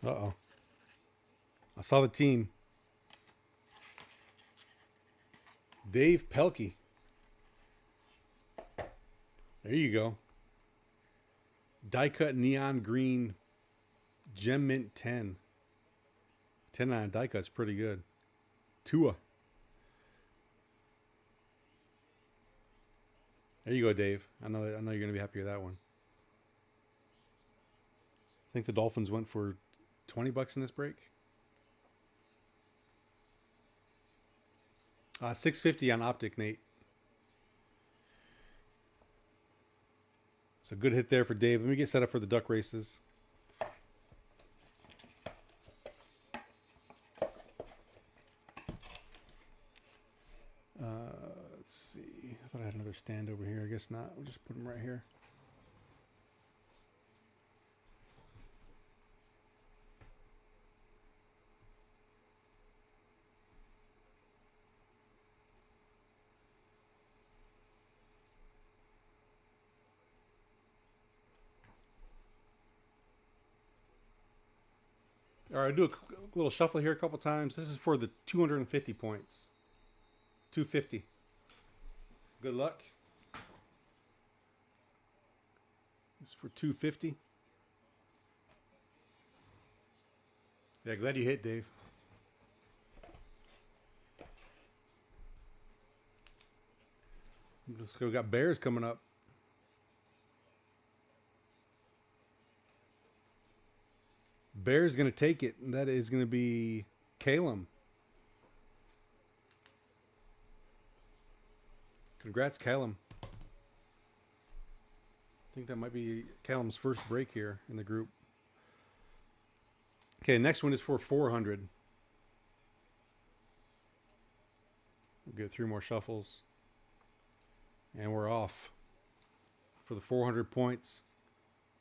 Uh-oh. I saw the team. Dave Pelkey. There you go. Die cut neon green gem mint 10. 10 on die cut's pretty good. Tua. There you go, Dave. I know you're gonna be happy with that one. I think the Dolphins went for $20 in this break. $6.50 on Optic, Nate. So good hit there for Dave. Let me get set up for the duck races. Let's see. I thought I had another stand over here. I guess not. We'll just put them right here. All right, I'll do a little shuffle here a couple times. This is for the 250 points. 250. Good luck. This is for 250. Yeah, glad you hit, Dave. Let's go. We got Bears coming up. Bears going to take it. And that is going to be Calum. Congrats, Calum. I think that might be Calum's first break here in the group. Okay, next one is for 400. We'll get 3 more shuffles. And we're off. For the 400 points,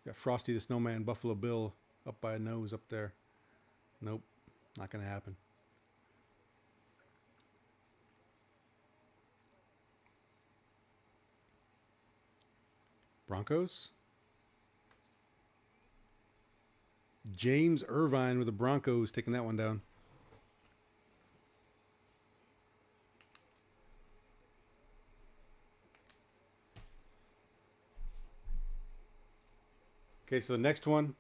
got Frosty the Snowman, Buffalo Bill up by a nose up there. Nope, not going to happen. Broncos. James Irvine with the Broncos taking that one down. Okay, so the next one.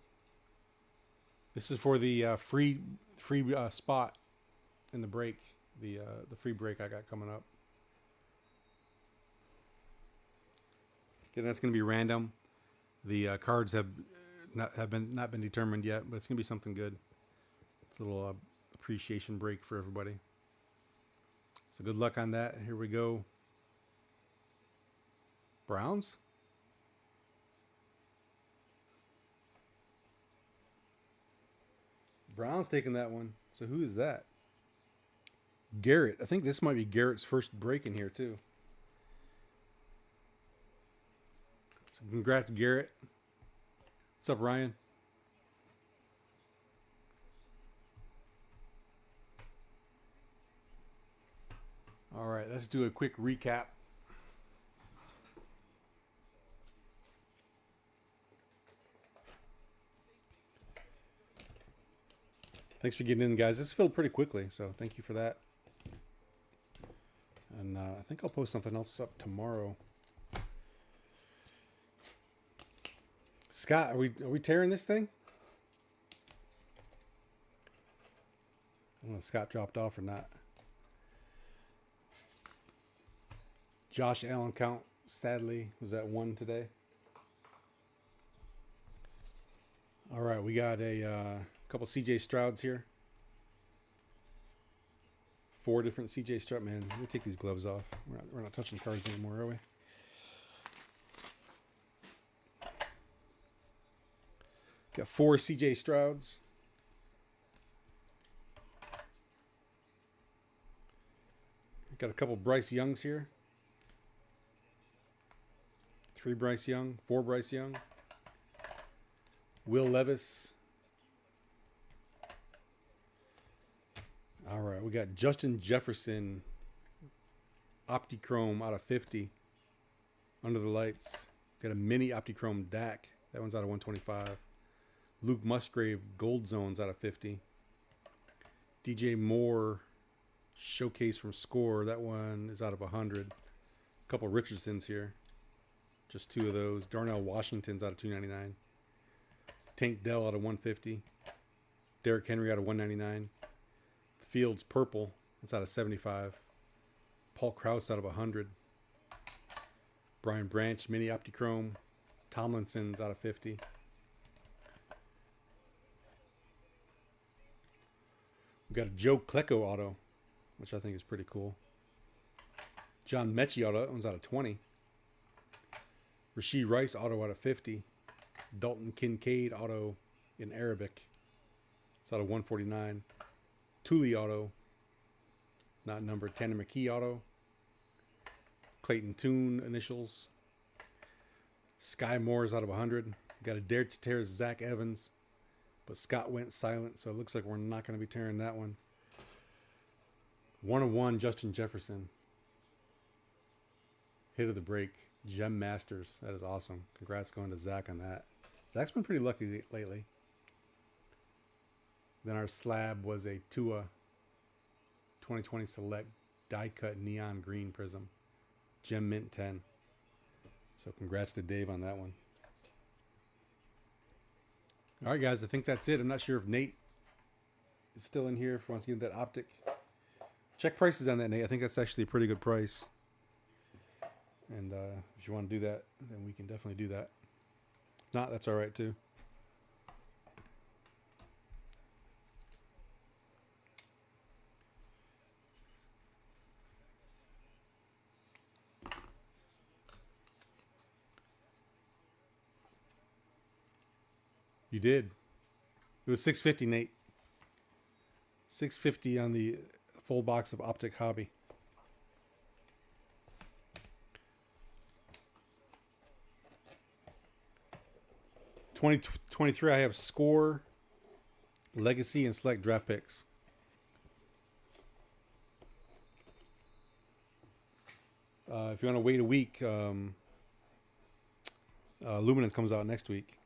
This is for the free spot in the break. The free break I got coming up. Okay, that's going to be random. The cards have not been determined yet, but it's going to be something good. It's a little appreciation break for everybody. So good luck on that. Here we go. Browns. Browns taking that one. So who is that? Garrett. I think this might be Garrett's first break in here too. So congrats, Garrett. What's up, Ryan? All right, let's do a quick recap. Thanks for getting in, guys. This filled pretty quickly, so thank you for that. And I think I'll post something else up tomorrow. Scott, are we tearing this thing? I don't know if Scott dropped off or not. Josh Allen count, sadly, was at 1 today. All right, we got a couple CJ Strouds here. 4 different CJ Stroud. Man, let me take these gloves off. We're not touching cards anymore, are we? Got 4 CJ Strouds. Got a couple Bryce Youngs here. 3 Bryce Young, 4 Bryce Young. Will Levis. All right, we got Justin Jefferson, Optichrome out of 50, under the lights. Got a mini Optichrome Dak. That one's out of 125. Luke Musgrave, Gold Zones out of 50. DJ Moore, Showcase from Score. That one is out of 100. A couple Richardsons here. Just 2 of those. Darnell Washington's out of 299. Tank Dell out of 150. Derrick Henry out of 199. Fields purple. That's out of 75. Paul Krause out of 100. Brian Branch mini Optichrome. Tomlinson's out of 50. We got a Joe Klecko auto, which I think is pretty cool. John Mechie auto, that one's out of 20. Rashee Rice auto out of 50. Dalton Kincaid auto in Arabic. It's out of 149. Thule auto, not numbered. Tanner McKee auto. Clayton Tune initials. Sky Moore's out of 100. Got a Dare to Tear Zach Evans, but Scott went silent, so it looks like we're not going to be tearing that one. 101 Justin Jefferson. Hit of the break. Gem Masters. That is awesome. Congrats going to Zach on that. Zach's been pretty lucky lately. Then our slab was a Tua 2020 Select die cut neon green prism. Gem Mint 10. So congrats to Dave on that one. All right, guys. I think that's it. I'm not sure if Nate is still in here if he wants to get that optic. Check prices on that, Nate. I think that's actually a pretty good price. And if you want to do that, then we can definitely do that. If not, that's all right too. You did. It was $650, Nate. $650 on the full box of Optic Hobby. $2023, I have Score, Legacy, and Select Draft Picks. If you want to wait a week, Luminance comes out next week.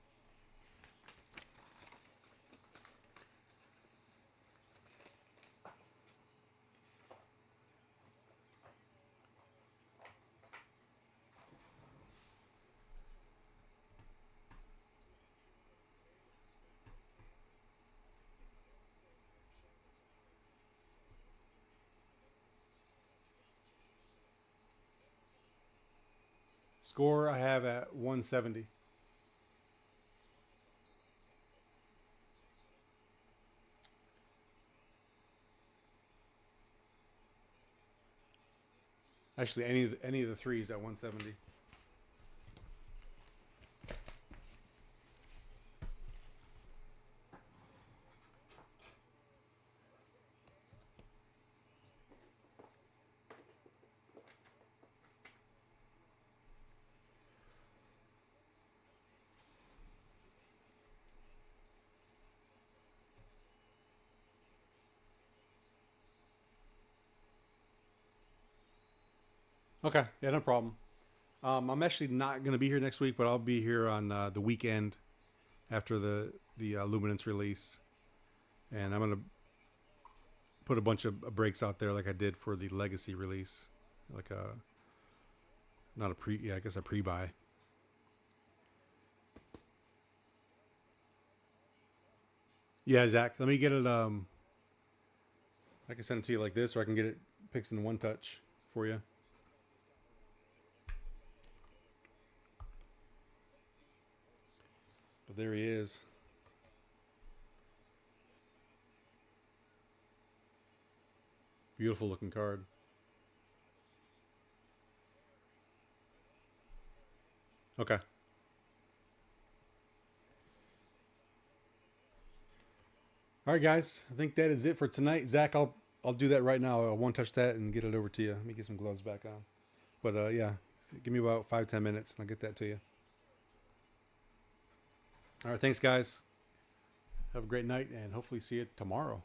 Score I have at 170. Actually, any of the threes at 170. Okay, yeah, no problem. I'm actually not going to be here next week, but I'll be here on the weekend after the Luminance release, and I'm going to put a bunch of breaks out there like I did for the Legacy release, like a not a pre, yeah, I guess a pre-buy. Yeah, Zach, let me get it. I can send it to you like this, or I can get it pics in one touch for you. But there he is. Beautiful looking card. Okay. All right, guys. I think that is it for tonight. Zach, I'll do that right now. I won't touch that and get it over to you. Let me get some gloves back on. But yeah, give me about 5-10 minutes and I'll get that to you. All right, thanks, guys. Have a great night and hopefully see you tomorrow.